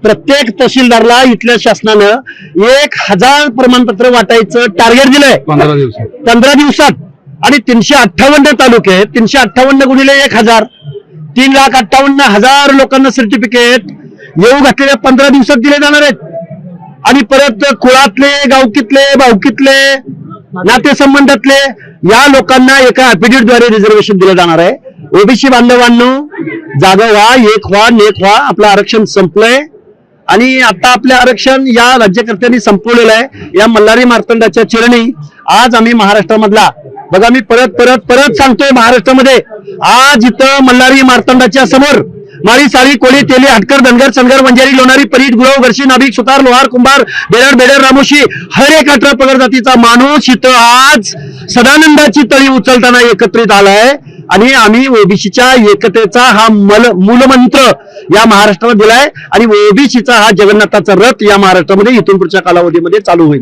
प्रत्येक तहसीलदारला इथल्या शासनानं 1000 प्रमाणपत्र वाटायचं टार्गेट दिलंय 15 दिवसात आणि 358 तालुके 358 गुणिले 1000 3,58,000 लोकांना सर्टिफिकेट येऊ घातलेल्या 15 दिवसात दिले जाणार आहेत। आणि परत कुळातले गावकीतले भावकीतले नातेसंबंधातले या लोकांना एका ऍफिडेव्हिटद्वारे रिझर्वेशन दिलं जाणार आहे। ओबीसी बांधवांनो जागा व्हा, एक व्हा, नेक व्हा। आपलं आरक्षण संपलंय आणि आता आपले आरक्षण या राज्यकर्त्यांनी संपवलेलं आहे। या मल्हारी मार्तंडाच्या चिरणी आज आम्ही महाराष्ट्रामधला बघा, मी परत सांगतोय, महाराष्ट्रामध्ये आज इथं मल्हारी मार्तंडाच्या समोर माळी साळी कोळी तेली हटकर धनगर सनगर वंजारी लोणारी परीट गुरव घरशी नाभिक सुतार लोहार कुंभार बेडर रामोशी हर एक 18 पगड जातीचा माणूस इथं आज सदानंदाची तळी उचलताना एकत्रित आलाय आणि आम्ही ओबीसीच्या एकतेचा हा मूलमंत्र या महाराष्ट्राला दिलाय आणि ओबीसीचा हा जगन्नाथाचा रथ या महाराष्ट्रामध्ये इथून पुढच्या कालावधीमध्ये चालू होईल।